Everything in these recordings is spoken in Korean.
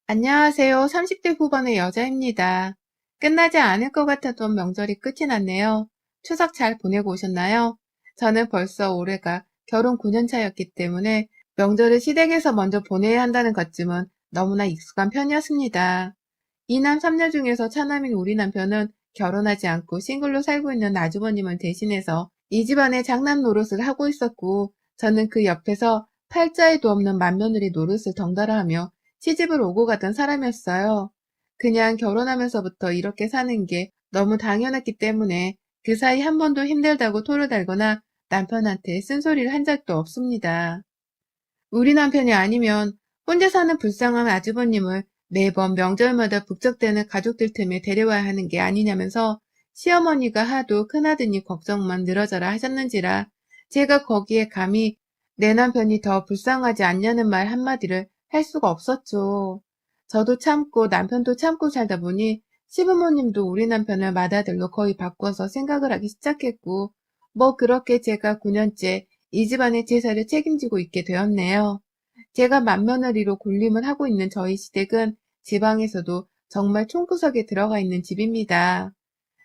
안녕하세요. 30대 후반의 여자입니다. 끝나지 않을 것 같았던 명절이 끝이 났네요. 추석 잘 보내고 오셨나요? 저는 벌써 올해가 결혼 9년 차였기 때문에 명절을 시댁에서 먼저 보내야 한다는 것쯤은 너무나 익숙한 편이었습니다. 이남 3녀 중에서 차남인 우리 남편은 결혼하지 않고 싱글로 살고 있는 아주버님을 대신해서 이 집안의 장남 노릇을 하고 있었고, 저는 그 옆에서 팔자에도 없는 맏며느리 노릇을 덩달아 하며 시집을 오고 가던 사람이었어요. 그냥 결혼하면서부터 이렇게 사는 게 너무 당연했기 때문에 그 사이 한 번도 힘들다고 토를 달거나 남편한테 쓴소리를 한 적도 없습니다. 우리 남편이 아니면 혼자 사는 불쌍한 아주버님을 매번 명절마다 북적대는 가족들 틈에 데려와야 하는 게 아니냐면서 시어머니가 하도 큰아드니 걱정만 늘어져라 하셨는지라 제가 거기에 감히 내 남편이 더 불쌍하지 않냐는 말 한마디를 할 수가 없었죠. 저도 참고 남편도 참고 살다 보니 시부모님도 우리 남편을 맏아들로 거의 바꿔서 생각을 하기 시작했고, 뭐 그렇게 제가 9년째 이 집안의 제사를 책임지고 있게 되었네요. 제가 맏며느리로 군림을 하고 있는 저희 시댁은 지방에서도 정말 총구석에 들어가 있는 집입니다.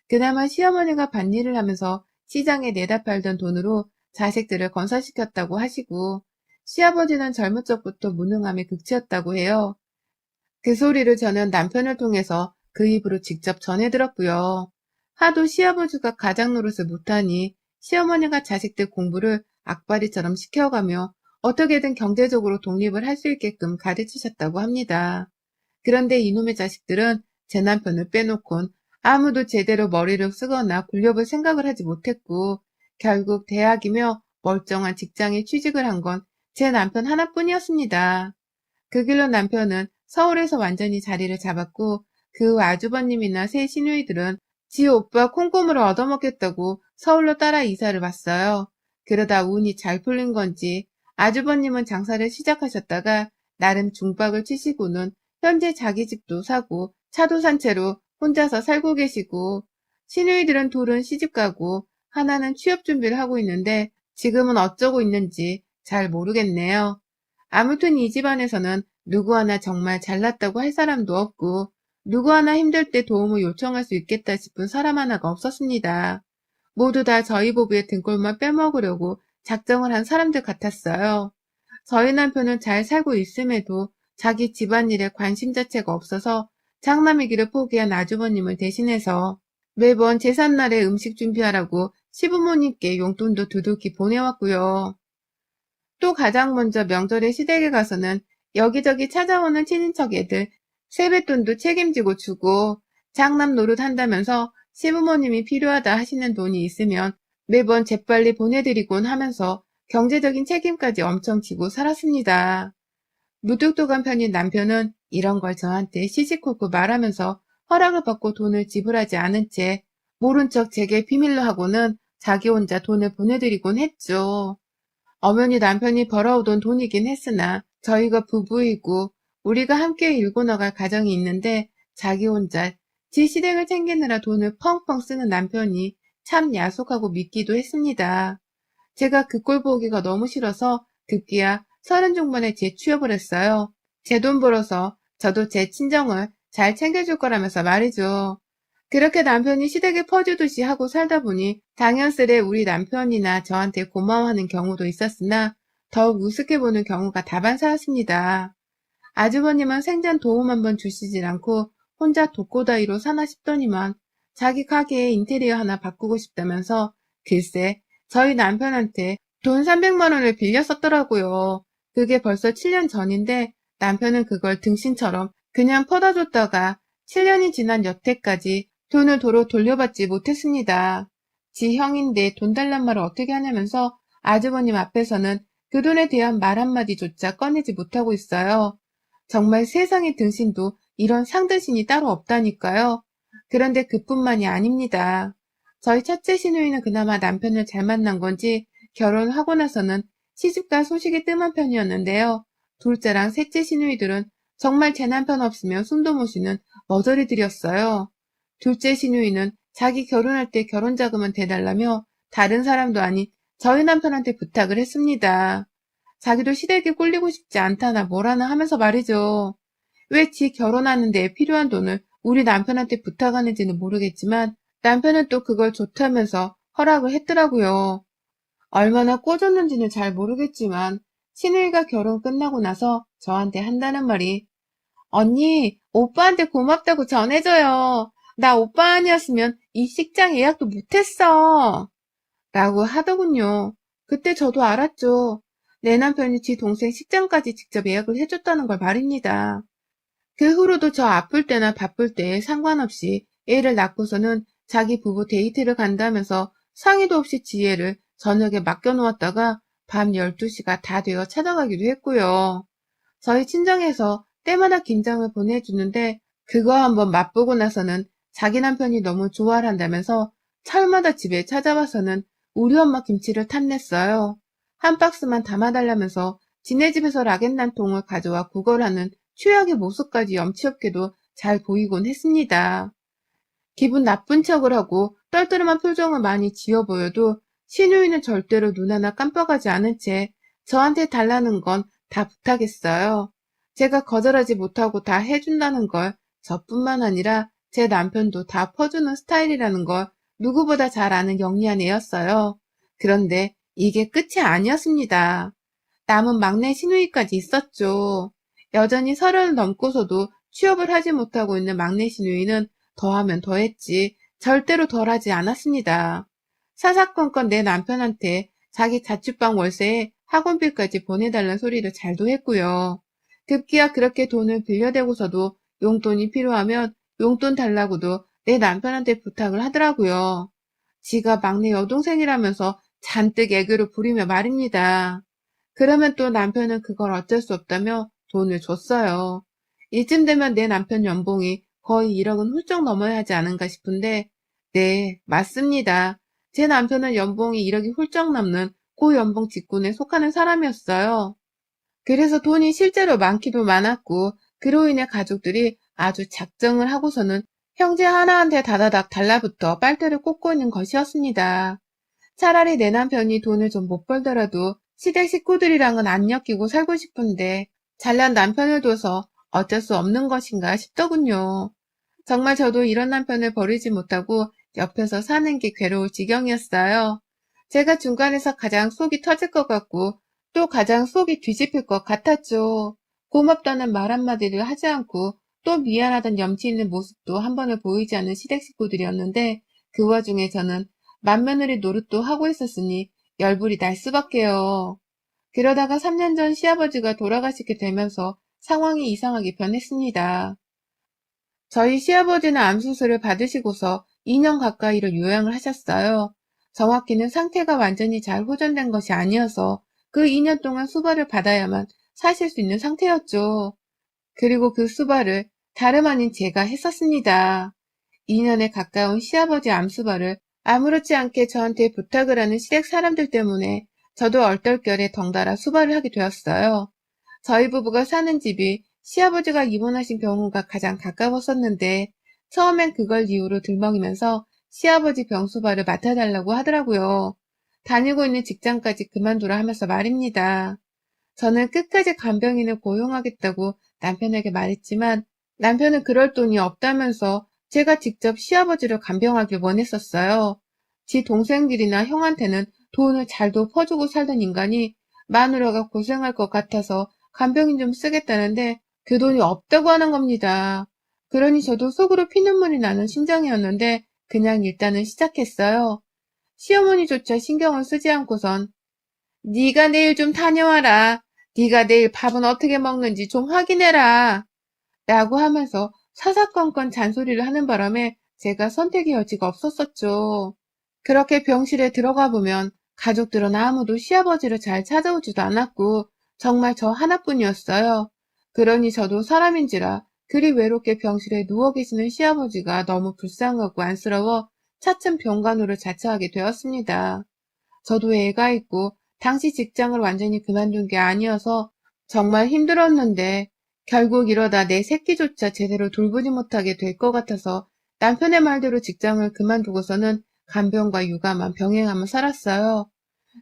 그나마 시어머니가 밭일을 하면서 시장에 내다 팔던 돈으로 자식들을 건설시켰다고 하시고, 시아버지는 젊은 적부터 무능함의 극치였다고 해요. 그 소리를 저는 남편을 통해서 그 입으로 직접 전해 들었고요. 하도 시아버지가 가장 노릇을 못하니 시어머니가 자식들 공부를 악바리처럼 시켜가며 어떻게든 경제적으로 독립을 할 수 있게끔 가르치셨다고 합니다. 그런데 이놈의 자식들은 제 남편을 빼놓곤 아무도 제대로 머리를 쓰거나 굴려볼 생각을 하지 못했고, 결국 대학이며 멀쩡한 직장에 취직을 한 건 제 남편 하나뿐이었습니다. 그 길로 남편은 서울에서 완전히 자리를 잡았고, 그 아주버님이나 새 시누이들은 지 오빠 콩고물을 얻어먹겠다고 서울로 따라 이사를 왔어요. 그러다 운이 잘 풀린 건지 아주버님은 장사를 시작하셨다가 나름 중박을 치시고는 현재 자기 집도 사고 차도 산 채로 혼자서 살고 계시고, 시누이들은 둘은 시집가고 하나는 취업 준비를 하고 있는데 지금은 어쩌고 있는지 잘 모르겠네요. 아무튼 이 집안에서는 누구 하나 정말 잘났다고 할 사람도 없고, 누구 하나 힘들 때 도움을 요청할 수 있겠다 싶은 사람 하나가 없었습니다. 모두 다 저희 부부의 등골만 빼먹으려고 작정을 한 사람들 같았어요. 저희 남편은 잘 살고 있음에도 자기 집안일에 관심 자체가 없어서 장남이기를 포기한 아주버님을 대신해서 매번 제삿날에 음식 준비하라고 시부모님께 용돈도 두둑이 보내왔고요. 또 가장 먼저 명절에 시댁에 가서는 여기저기 찾아오는 친인척 애들 세뱃돈도 책임지고 주고, 장남 노릇 한다면서 시부모님이 필요하다 하시는 돈이 있으면 매번 재빨리 보내드리곤 하면서 경제적인 책임까지 엄청 지고 살았습니다. 무뚝뚝한 편인 남편은 이런 걸 저한테 시시콜콜 말하면서 허락을 받고 돈을 지불하지 않은 채 모른 척 제게 비밀로 하고는 자기 혼자 돈을 보내드리곤 했죠. 엄연히 남편이 벌어오던 돈이긴 했으나 저희가 부부이고 우리가 함께 일고 나갈 가정이 있는데 자기 혼자 지 시댁을 챙기느라 돈을 펑펑 쓰는 남편이 참 야속하고 믿기도 했습니다. 제가 그 꼴 보기가 너무 싫어서 급기야 30 중반에 재취업을 했어요. 제 돈 벌어서 저도 제 친정을 잘 챙겨줄 거라면서 말이죠. 그렇게 남편이 시댁에 퍼주듯이 하고 살다 보니 당연스레 우리 남편이나 저한테 고마워하는 경우도 있었으나 더욱 우습게 보는 경우가 다반사였습니다. 아주버님은 생전 도움 한번 주시질 않고 혼자 독고다이로 사나 싶더니만 자기 가게에 인테리어 하나 바꾸고 싶다면서 글쎄 저희 남편한테 돈 300만 원을 빌려 썼더라고요. 그게 벌써 7년 전인데 남편은 그걸 등신처럼 그냥 퍼다 줬다가 7년이 지난 여태까지 돈을 도로 돌려받지 못했습니다. 지 형인데 돈 달란 말을 어떻게 하냐면서 아주버님 앞에서는 그 돈에 대한 말 한마디조차 꺼내지 못하고 있어요. 정말 세상의 등신도 이런 상등신이 따로 없다니까요. 그런데 그뿐만이 아닙니다. 저희 첫째 시누이는 그나마 남편을 잘 만난 건지 결혼하고 나서는 시집갈 소식이 뜸한 편이었는데요. 둘째랑 셋째 시누이들은 정말 제 남편 없으면 숨도 못 쉬는 머저리들이었어요. 둘째 시누이는 자기 결혼할 때 결혼자금은 대달라며 다른 사람도 아닌 저희 남편한테 부탁을 했습니다. 자기도 시댁에 꿀리고 싶지 않다나 뭐라나 하면서 말이죠. 왜 지 결혼하는데 필요한 돈을 우리 남편한테 부탁하는지는 모르겠지만 남편은 또 그걸 좋다면서 허락을 했더라고요. 얼마나 꼬졌는지는 잘 모르겠지만 신우이가 결혼 끝나고 나서 저한테 한다는 말이 언니, 오빠한테 고맙다고 전해줘요. 나 오빠 아니었으면 이 식장 예약도 못했어. 라고 하더군요. 그때 저도 알았죠. 내 남편이 지 동생 식장까지 직접 예약을 해줬다는 걸 말입니다. 그 후로도 저 아플 때나 바쁠 때에 상관없이 애를 낳고서는 자기 부부 데이트를 간다면서 상의도 없이 지혜를 저녁에 맡겨놓았다가 밤 12시가 다 되어 찾아가기도 했고요. 저희 친정에서 때마다 김장을 보내주는데 그거 한번 맛보고 나서는 자기 남편이 너무 좋아를 한다면서 철마다 집에 찾아와서는 우리 엄마 김치를 탐냈어요. 한 박스만 담아달라면서 지네 집에서 락앤란 통을 가져와 구걸하는 최악의 모습까지 염치 없게도 잘 보이곤 했습니다. 기분 나쁜 척을 하고 떨떠름한 표정을 많이 지어 보여도 신우이는 절대로 눈 하나 깜빡하지 않은 채 저한테 달라는 건 다 부탁했어요. 제가 거절하지 못하고 다 해준다는 걸 저뿐만 아니라 제 남편도 다 퍼주는 스타일이라는 걸 누구보다 잘 아는 영리한 애였어요. 그런데 이게 끝이 아니었습니다. 남은 막내 시누이까지 있었죠. 여전히 30을 넘고서도 취업을 하지 못하고 있는 막내 시누이는 더하면 더했지 절대로 덜하지 않았습니다. 사사건건 내 남편한테 자기 자취방 월세에 학원비까지 보내달라는 소리를 잘도 했고요. 급기야 그렇게 돈을 빌려대고서도 용돈이 필요하면 용돈 달라고도 내 남편한테 부탁을 하더라고요. 지가 막내 여동생이라면서 잔뜩 애교를 부리며 말입니다. 그러면 또 남편은 그걸 어쩔 수 없다며 돈을 줬어요. 이쯤 되면 내 남편 연봉이 거의 1억은 훌쩍 넘어야 하지 않은가 싶은데, 네, 맞습니다. 제 남편은 연봉이 1억이 훌쩍 넘는 고연봉 직군에 속하는 사람이었어요. 그래서 돈이 실제로 많기도 많았고, 그로 인해 가족들이 아주 작정을 하고서는 형제 하나한테 다다닥 달라붙어 빨대를 꽂고 있는 것이었습니다. 차라리 내 남편이 돈을 좀 못 벌더라도 시댁 식구들이랑은 안 엮이고 살고 싶은데 잘난 남편을 둬서 어쩔 수 없는 것인가 싶더군요. 정말 저도 이런 남편을 버리지 못하고 옆에서 사는 게 괴로울 지경이었어요. 제가 중간에서 가장 속이 터질 것 같고 또 가장 속이 뒤집힐 것 같았죠. 고맙다는 말 한마디를 하지 않고 또 미안하단 염치 있는 모습도 한 번을 보이지 않는 시댁 식구들이었는데 그 와중에 저는 맏며느리 노릇도 하고 있었으니 열불이 날 수밖에요. 그러다가 3년 전 시아버지가 돌아가시게 되면서 상황이 이상하게 변했습니다. 저희 시아버지는 암수술을 받으시고서 2년 가까이를 요양을 하셨어요. 정확히는 상태가 완전히 잘 호전된 것이 아니어서 그 2년 동안 수발을 받아야만 사실 수 있는 상태였죠. 그리고 그 수발을 다름 아닌 제가 했었습니다. 2년에 가까운 시아버지 암수발을 아무렇지 않게 저한테 부탁을 하는 시댁 사람들 때문에 저도 얼떨결에 덩달아 수발을 하게 되었어요. 저희 부부가 사는 집이 시아버지가 입원하신 병원과 가장 가까웠었는데 처음엔 그걸 이유로 들먹이면서 시아버지 병수발을 맡아달라고 하더라고요. 다니고 있는 직장까지 그만두라 하면서 말입니다. 저는 끝까지 간병인을 고용하겠다고 남편에게 말했지만 남편은 그럴 돈이 없다면서 제가 직접 시아버지를 간병하길 원했었어요. 지 동생들이나 형한테는 돈을 잘도 퍼주고 살던 인간이 마누라가 고생할 것 같아서 간병인 좀 쓰겠다는데 그 돈이 없다고 하는 겁니다. 그러니 저도 속으로 피눈물이 나는 심정이었는데 그냥 일단은 시작했어요. 시어머니조차 신경을 쓰지 않고선 네가 내일 좀 다녀와라. 네가 내일 밥은 어떻게 먹는지 좀 확인해라. 라고 하면서 사사건건 잔소리를 하는 바람에 제가 선택의 여지가 없었었죠. 그렇게 병실에 들어가 보면 가족들은 아무도 시아버지를 잘 찾아오지도 않았고 정말 저 하나뿐이었어요. 그러니 저도 사람인지라 그리 외롭게 병실에 누워 계시는 시아버지가 너무 불쌍하고 안쓰러워 차츰 병간호를 자처하게 되었습니다. 저도 애가 있고 당시 직장을 완전히 그만둔 게 아니어서 정말 힘들었는데 결국 이러다 내 새끼조차 제대로 돌보지 못하게 될 것 같아서 남편의 말대로 직장을 그만두고서는 간병과 육아만 병행하며 살았어요.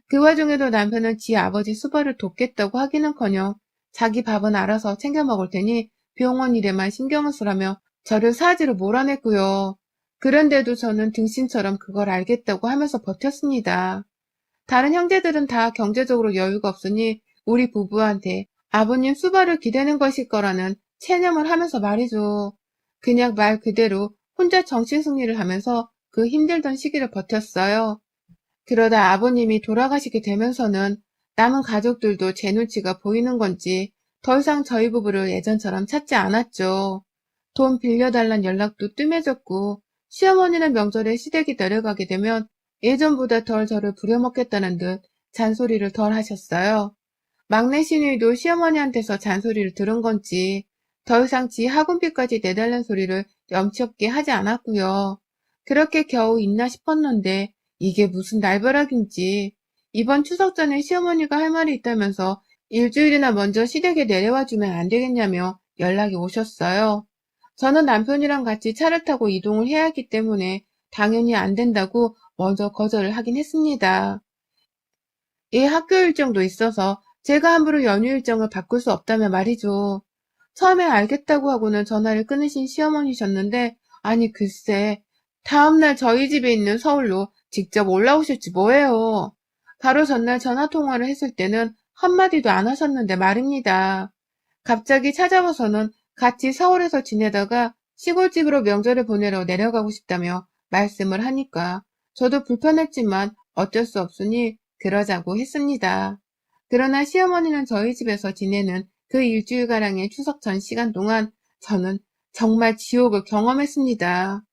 그 와중에도 남편은 지 아버지 수발을 돕겠다고 하기는커녕 자기 밥은 알아서 챙겨 먹을 테니 병원 일에만 신경을 쓰라며 저를 사지로 몰아냈고요. 그런데도 저는 등신처럼 그걸 알겠다고 하면서 버텼습니다. 다른 형제들은 다 경제적으로 여유가 없으니 우리 부부한테 아버님 수발을 기대는 것일 거라는 체념을 하면서 말이죠. 그냥 말 그대로 혼자 정신승리를 하면서 그 힘들던 시기를 버텼어요. 그러다 아버님이 돌아가시게 되면서는 남은 가족들도 제 눈치가 보이는 건지 더 이상 저희 부부를 예전처럼 찾지 않았죠. 돈 빌려달란 연락도 뜸해졌고 시어머니는 명절에 시댁이 내려가게 되면 예전보다 덜 저를 부려먹겠다는 듯 잔소리를 덜 하셨어요. 막내 시누이도 시어머니한테서 잔소리를 들은 건지 더 이상 지 학원비까지 내달란 소리를 염치 없게 하지 않았고요. 그렇게 겨우 있나 싶었는데 이게 무슨 날벼락인지 이번 추석 전에 시어머니가 할 말이 있다면서 일주일이나 먼저 시댁에 내려와 주면 안 되겠냐며 연락이 오셨어요. 저는 남편이랑 같이 차를 타고 이동을 해야 하기 때문에 당연히 안 된다고 먼저 거절을 하긴 했습니다. 애 학교 일정도 있어서 제가 함부로 연휴 일정을 바꿀 수 없다며 말이죠. 처음에 알겠다고 하고는 전화를 끊으신 시어머니셨는데 아니 글쎄 다음날 저희 집에 있는 서울로 직접 올라오실지 뭐예요. 바로 전날 전화통화를 했을 때는 한마디도 안 하셨는데 말입니다. 갑자기 찾아와서는 같이 서울에서 지내다가 시골집으로 명절을 보내러 내려가고 싶다며 말씀을 하니까 저도 불편했지만 어쩔 수 없으니 그러자고 했습니다. 그러나 시어머니는 저희 집에서 지내는 그 일주일가량의 추석 전 시간 동안 저는 정말 지옥을 경험했습니다.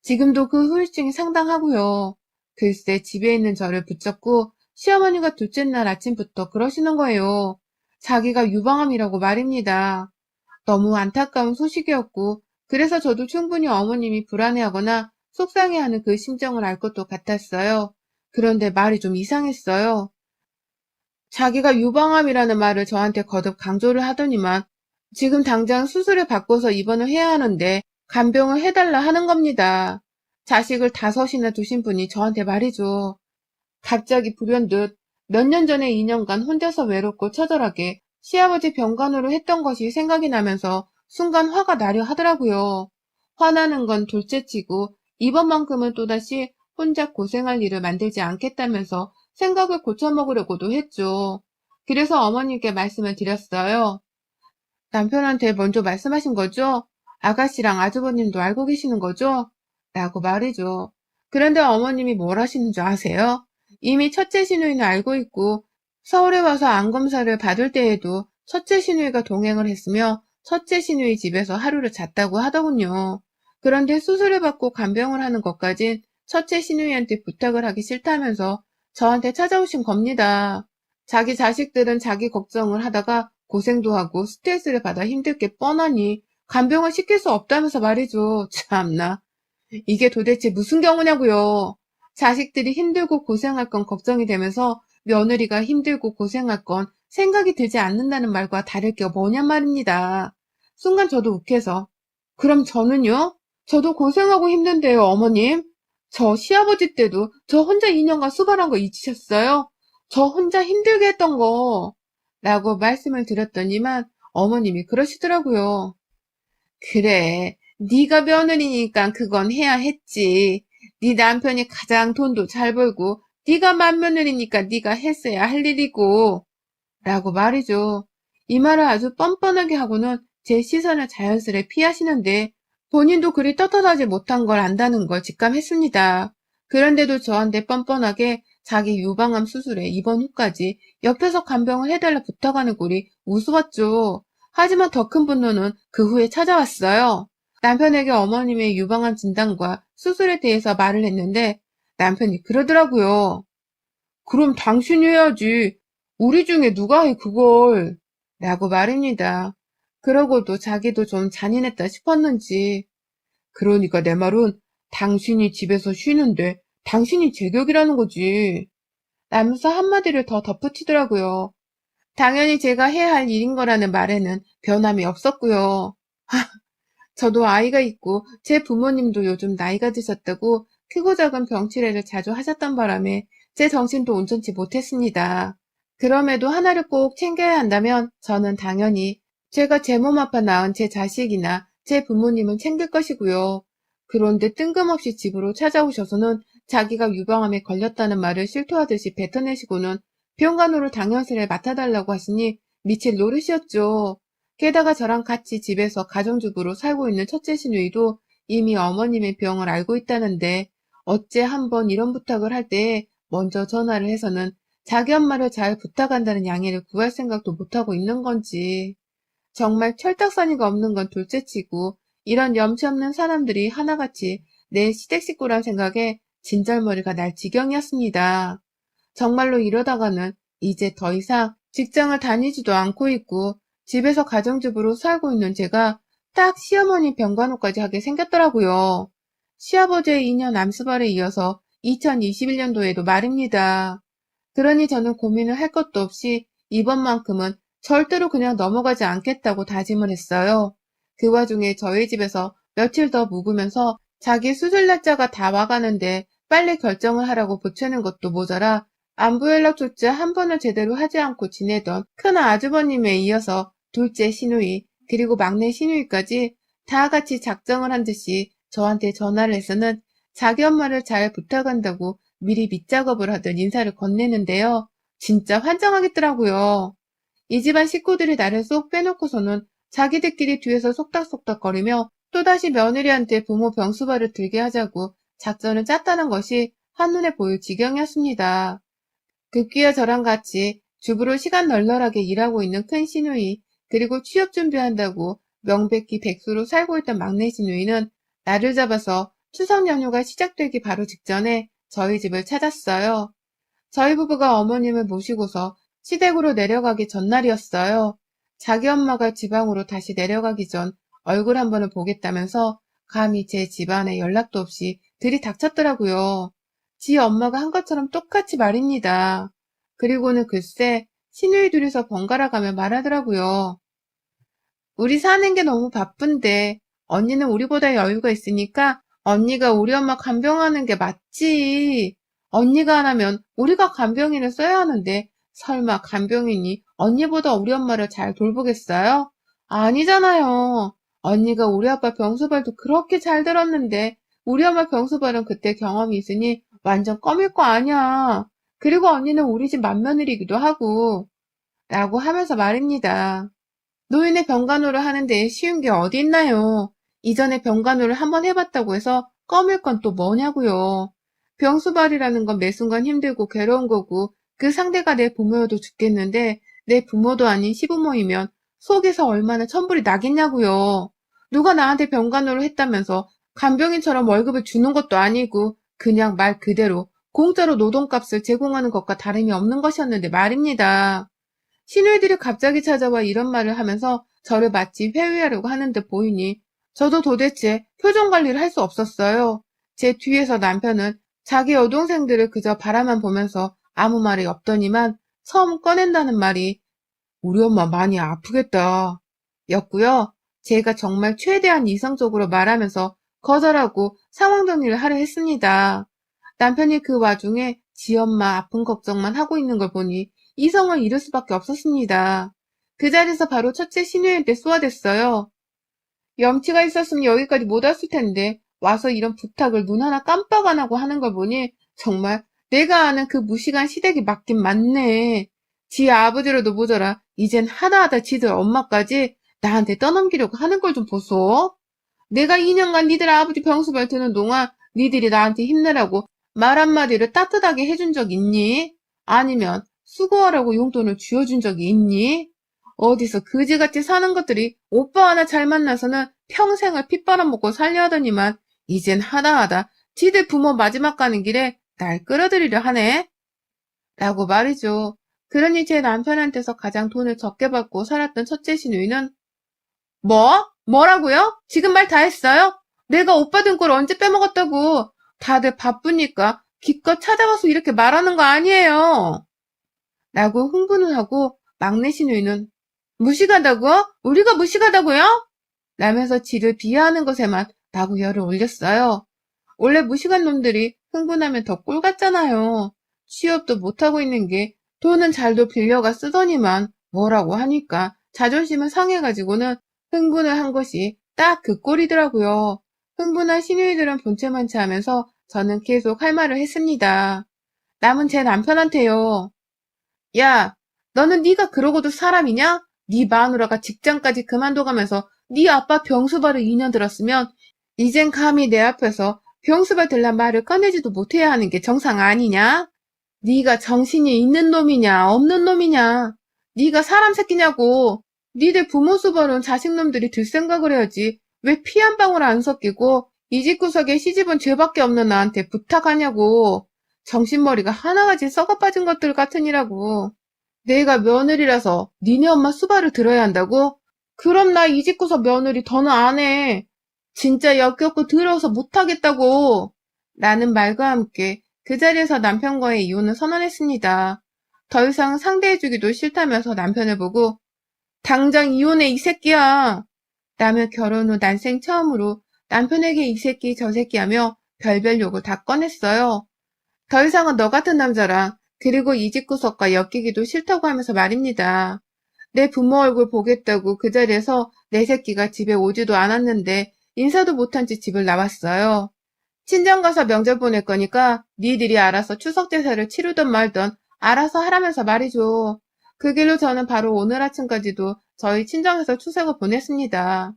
지금도 그 후유증이 상당하고요. 글쎄 집에 있는 저를 붙잡고 시어머니가 둘째 날 아침부터 그러시는 거예요. 자기가 유방암이라고 말입니다. 너무 안타까운 소식이었고 그래서 저도 충분히 어머님이 불안해하거나 속상해하는 그 심정을 알 것도 같았어요. 그런데 말이 좀 이상했어요. 자기가 유방암이라는 말을 저한테 거듭 강조를 하더니만 지금 당장 수술을 받고서 입원을 해야 하는데 간병을 해달라 하는 겁니다. 자식을 5이나 두신 분이 저한테 말이죠. 갑자기 불현듯 몇 년 전에 2년간 혼자서 외롭고 처절하게 시아버지 병간호를 했던 것이 생각이 나면서 순간 화가 나려 하더라고요. 화나는 건 둘째치고 이번만큼은 또다시 혼자 고생할 일을 만들지 않겠다면서 생각을 고쳐먹으려고도 했죠. 그래서 어머님께 말씀을 드렸어요. 남편한테 먼저 말씀하신 거죠? 아가씨랑 아주버님도 알고 계시는 거죠? 라고 말이죠. 그런데 어머님이 뭘 하시는 줄 아세요? 이미 첫째 시누이는 알고 있고 서울에 와서 암검사를 받을 때에도 첫째 시누이가 동행을 했으며 첫째 시누이 집에서 하루를 잤다고 하더군요. 그런데 수술을 받고 간병을 하는 것까진 첫째 시누이한테 부탁을 하기 싫다면서 저한테 찾아오신 겁니다. 자기 자식들은 자기 걱정을 하다가 고생도 하고 스트레스를 받아 힘들 게 뻔하니 간병을 시킬 수 없다면서 말이죠. 참나. 이게 도대체 무슨 경우냐고요. 자식들이 힘들고 고생할 건 걱정이 되면서 며느리가 힘들고 고생할 건 생각이 들지 않는다는 말과 다를 게 뭐냔 말입니다. 순간 저도 욱해서 그럼 저는요? 저도 고생하고 힘든데요, 어머님. 저 시아버지 때도 저 혼자 2년간 수발한 거 잊으셨어요? 저 혼자 힘들게 했던 거. 라고 말씀을 드렸더니만 어머님이 그러시더라고요. 그래, 네가 며느리니까 그건 해야 했지. 네 남편이 가장 돈도 잘 벌고 네가 맏며느리니까 네가 했어야 할 일이고 라고 말이죠. 이 말을 아주 뻔뻔하게 하고는 제 시선을 자연스레 피하시는데 본인도 그리 떳떳하지 못한 걸 안다는 걸 직감했습니다. 그런데도 저한테 뻔뻔하게 자기 유방암 수술에 입원 후까지 옆에서 간병을 해달라 부탁하는 꼴이 우스웠죠. 하지만 더 큰 분노는 그 후에 찾아왔어요. 남편에게 어머님의 유방암 진단과 수술에 대해서 말을 했는데 남편이 그러더라고요. 그럼 당신이 해야지. 우리 중에 누가 해 그걸. 라고 말입니다. 그러고도 자기도 좀 잔인했다 싶었는지 그러니까 내 말은 당신이 집에서 쉬는데 당신이 제격이라는 거지. 라면서 한마디를 더 덧붙이더라고요. 당연히 제가 해야 할 일인 거라는 말에는 변함이 없었고요. 저도 아이가 있고 제 부모님도 요즘 나이가 드셨다고 크고 작은 병치레를 자주 하셨던 바람에 제 정신도 온전치 못했습니다. 그럼에도 하나를 꼭 챙겨야 한다면 저는 당연히 제가 제 몸 아파 낳은 제 자식이나 제 부모님은 챙길 것이고요. 그런데 뜬금없이 집으로 찾아오셔서는 자기가 유방암에 걸렸다는 말을 실토하듯이 뱉어내시고는 병간호를 당연스레 맡아달라고 하시니 미칠 노릇이었죠. 게다가 저랑 같이 집에서 가정주부로 살고 있는 첫째 시누이도 이미 어머님의 병을 알고 있다는데 어째 한번 이런 부탁을 할 때 먼저 전화를 해서는 자기 엄마를 잘 부탁한다는 양해를 구할 생각도 못하고 있는 건지. 정말 철딱서니가 없는 건 둘째치고 이런 염치 없는 사람들이 하나같이 내 시댁 식구란 생각에 진절머리가 날 지경이었습니다. 정말로 이러다가는 이제 더 이상 직장을 다니지도 않고 있고 집에서 가정주부로 살고 있는 제가 딱 시어머니 병간호까지 하게 생겼더라고요. 시아버지의 2년 암수발에 이어서 2021년도에도 말입니다. 그러니 저는 고민을 할 것도 없이 이번만큼은 절대로 그냥 넘어가지 않겠다고 다짐을 했어요. 그 와중에 저희 집에서 며칠 더 묵으면서 자기 수술 날짜가 다 와가는데 빨리 결정을 하라고 보채는 것도 모자라 안부 연락조차 한 번을 제대로 하지 않고 지내던 큰 아주버님에 이어서 둘째 시누이 그리고 막내 시누이까지 다 같이 작정을 한 듯이 저한테 전화를 해서는 자기 엄마를 잘 부탁한다고 미리 밑작업을 하던 인사를 건네는데요. 진짜 환장하겠더라고요. 이 집안 식구들이 나를 쏙 빼놓고서는 자기들끼리 뒤에서 속닥속닥거리며 또다시 며느리한테 부모 병수발을 들게 하자고 작전을 짰다는 것이 한눈에 보일 지경이었습니다. 급기야 저랑 같이 주부로 시간 널널하게 일하고 있는 큰 시누이, 그리고 취업 준비한다고 명백히 백수로 살고 있던 막내 시누이는 나를 잡아서 추석 연휴가 시작되기 바로 직전에 저희 집을 찾았어요. 저희 부부가 어머님을 모시고서 시댁으로 내려가기 전날이었어요. 자기 엄마가 지방으로 다시 내려가기 전 얼굴 한 번을 보겠다면서 감히 제 집안에 연락도 없이 들이닥쳤더라고요. 지 엄마가 한 것처럼 똑같이 말입니다. 그리고는 글쎄 시누이 둘이서 번갈아 가며 말하더라고요. 우리 사는 게 너무 바쁜데 언니는 우리보다 여유가 있으니까 언니가 우리 엄마 간병하는 게 맞지. 언니가 안 하면 우리가 간병인을 써야 하는데 설마 간병인이 언니보다 우리 엄마를 잘 돌보겠어요? 아니잖아요. 언니가 우리 아빠 병수발도 그렇게 잘 들었는데 우리 엄마 병수발은 그때 경험이 있으니 완전 껌일 거 아니야. 그리고 언니는 우리 집 맏며느리기도 하고 라고 하면서 말입니다. 노인의 병간호를 하는데 쉬운 게 어디 있나요? 이전에 병간호를 한번 해봤다고 해서 껌일 건 또 뭐냐고요. 병수발이라는 건 매 순간 힘들고 괴로운 거고 그 상대가 내 부모여도 죽겠는데 내 부모도 아닌 시부모이면 속에서 얼마나 천불이 나겠냐고요. 누가 나한테 병간호를 했다면서 간병인처럼 월급을 주는 것도 아니고 그냥 말 그대로 공짜로 노동값을 제공하는 것과 다름이 없는 것이었는데 말입니다. 시누이들이 갑자기 찾아와 이런 말을 하면서 저를 마치 회유하려고 하는데 보이니 저도 도대체 표정 관리를 할 수 없었어요. 제 뒤에서 남편은 자기 여동생들을 그저 바라만 보면서 아무 말이 없더니만 처음 꺼낸다는 말이 우리 엄마 많이 아프겠다 였고요. 제가 정말 최대한 이성적으로 말하면서 거절하고 상황 정리를 하려 했습니다. 남편이 그 와중에 지 엄마 아픈 걱정만 하고 있는 걸 보니 이성을 잃을 수밖에 없었습니다. 그 자리에서 바로 첫째 시누이한테 쏘아댔어요. 염치가 있었으면 여기까지 못 왔을 텐데 와서 이런 부탁을 눈 하나 깜빡 안 하고 하는 걸 보니 정말 내가 아는 그 무식한 시댁이 맞긴 맞네. 지 아버지로도 모자라 이젠 하다하다 지들 엄마까지 나한테 떠넘기려고 하는 걸 좀 보소. 내가 2년간 니들 아버지 병수발 드는 동안 니들이 나한테 힘내라고 말 한마디를 따뜻하게 해준 적 있니? 아니면 수고하라고 용돈을 쥐어준 적이 있니? 어디서 그지같이 사는 것들이 오빠 하나 잘 만나서는 평생을 피 빨아먹고 살려 하더니만 이젠 하다하다 지들 부모 마지막 가는 길에 날 끌어들이려 하네? 라고 말이죠. 그러니 제 남편한테서 가장 돈을 적게 받고 살았던 첫째 시누이는 뭐? 뭐라고요? 지금 말 다 했어요? 내가 오빠 등골 언제 빼먹었다고. 다들 바쁘니까 기껏 찾아와서 이렇게 말하는 거 아니에요. 라고 흥분을 하고 막내 시누이는 무식하다고? 우리가 무식하다고요? 라면서 지를 비하하는 것에만 나고 열을 올렸어요. 원래 무식한 놈들이 흥분하면 더 꿀 같잖아요. 취업도 못하고 있는 게 돈은 잘도 빌려가 쓰더니만 뭐라고 하니까 자존심은 상해가지고는 흥분을 한 것이 딱 그 꼴이더라고요. 흥분한 시누이들은 본체만치 하면서 저는 계속 할 말을 했습니다. 남은 제 남편한테요. 야, 너는 네가 그러고도 사람이냐? 네 마누라가 직장까지 그만둬가면서 네 아빠 병수발을 2년 들었으면 이젠 감히 내 앞에서 병수발 들란 말을 꺼내지도 못해야 하는 게 정상 아니냐? 네가 정신이 있는 놈이냐 없는 놈이냐? 네가 사람 새끼냐고. 니들 부모 수발은 자식놈들이 들 생각을 해야지. 왜 피 한 방울 안 섞이고 이 집구석에 시집은 죄밖에 없는 나한테 부탁하냐고. 정신머리가 하나같이 썩어빠진 것들 같으니라고. 내가 며느리라서 니네 엄마 수발을 들어야 한다고? 그럼 나 이 집구석 며느리 더는 안 해. 진짜 역겹고 더러워서 못하겠다고. 라는 말과 함께 그 자리에서 남편과의 이혼을 선언했습니다. 더 이상 상대해주기도 싫다면서 남편을 보고 당장 이혼해 이 새끼야. 라며 결혼 후 난생 처음으로 남편에게 이 새끼 저 새끼 하며 별별 욕을 다 꺼냈어요. 더 이상은 너 같은 남자랑 그리고 이 집구석과 엮이기도 싫다고 하면서 말입니다. 내 부모 얼굴 보겠다고 그 자리에서 내 새끼가 집에 오지도 않았는데 인사도 못한 채 집을 나왔어요. 친정 가서 명절 보낼 거니까 니들이 알아서 추석 제사를 치르든 말든 알아서 하라면서 말이죠. 그 길로 저는 바로 오늘 아침까지도 저희 친정에서 추석을 보냈습니다.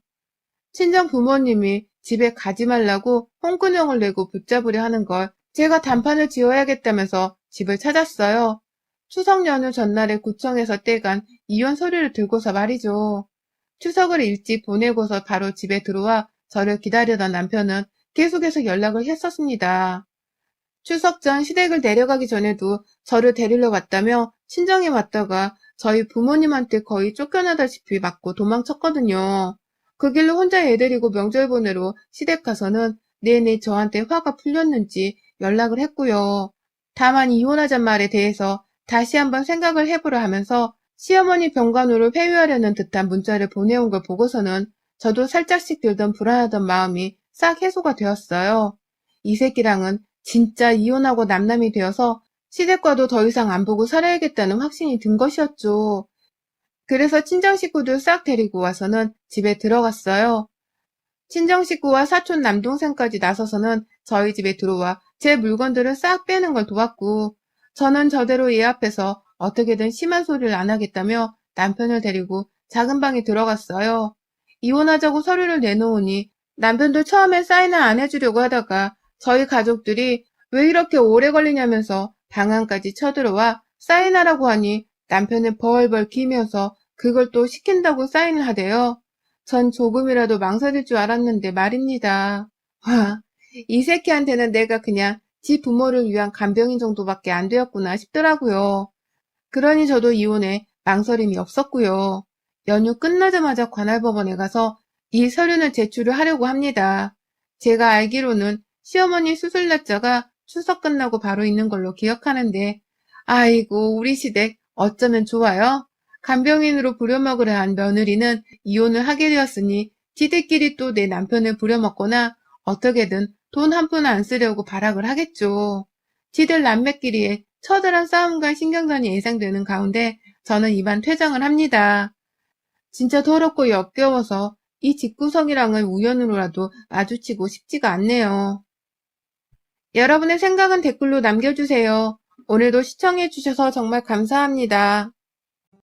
친정 부모님이 집에 가지 말라고 홍군형을 내고 붙잡으려 하는 걸 제가 단판을 지어야겠다면서 집을 찾았어요. 추석 연휴 전날에 구청에서 떼간 이혼 서류를 들고서 말이죠. 추석을 일찍 보내고서 바로 집에 들어와 저를 기다리던 남편은 계속해서 연락을 했었습니다. 추석 전 시댁을 내려가기 전에도 저를 데리러 왔다며 친정에 왔다가 저희 부모님한테 거의 쫓겨나다시피 맞고 도망쳤거든요. 그 길로 혼자 애 데리고 명절 보내러 시댁 가서는 내내 저한테 화가 풀렸는지 연락을 했고요. 다만 이혼하잔 말에 대해서 다시 한번 생각을 해보려 하면서 시어머니 병간호를 회유하려는 듯한 문자를 보내온 걸 보고서는 저도 살짝씩 들던 불안하던 마음이 싹 해소가 되었어요. 이 새끼랑은 진짜 이혼하고 남남이 되어서 시댁과도 더 이상 안 보고 살아야겠다는 확신이 든 것이었죠. 그래서 친정 식구들 싹 데리고 와서는 집에 들어갔어요. 친정 식구와 사촌 남동생까지 나서서는 저희 집에 들어와 제 물건들을 싹 빼는 걸 도왔고, 저는 저대로 얘 앞에서 어떻게든 심한 소리를 안 하겠다며 남편을 데리고 작은 방에 들어갔어요. 이혼하자고 서류를 내놓으니 남편도 처음엔 사인을 안 해주려고 하다가 저희 가족들이 왜 이렇게 오래 걸리냐면서 방 안까지 쳐들어와 사인하라고 하니 남편은 벌벌 기면서 그걸 또 시킨다고 사인을 하대요. 전 조금이라도 망설일 줄 알았는데 말입니다. 와, 이 새끼한테는 내가 그냥 지 부모를 위한 간병인 정도밖에 안 되었구나 싶더라고요. 그러니 저도 이혼에 망설임이 없었고요. 연휴 끝나자마자 관할법원에 가서 이 서류는 제출을 하려고 합니다. 제가 알기로는 시어머니 수술 날짜가 추석 끝나고 바로 있는 걸로 기억하는데, 아이고 우리 시댁 어쩌면 좋아요. 간병인으로 부려먹으려 한 며느리는 이혼을 하게 되었으니 지들끼리 또 내 남편을 부려먹거나 어떻게든 돈 한 푼 안 쓰려고 발악을 하겠죠. 지들 남매끼리의 처절한 싸움과 신경전이 예상되는 가운데 저는 이만 퇴장을 합니다. 진짜 더럽고 역겨워서 이 집구석이랑은 우연으로라도 마주치고 싶지가 않네요. 여러분의 생각은 댓글로 남겨주세요. 오늘도 시청해주셔서 정말 감사합니다.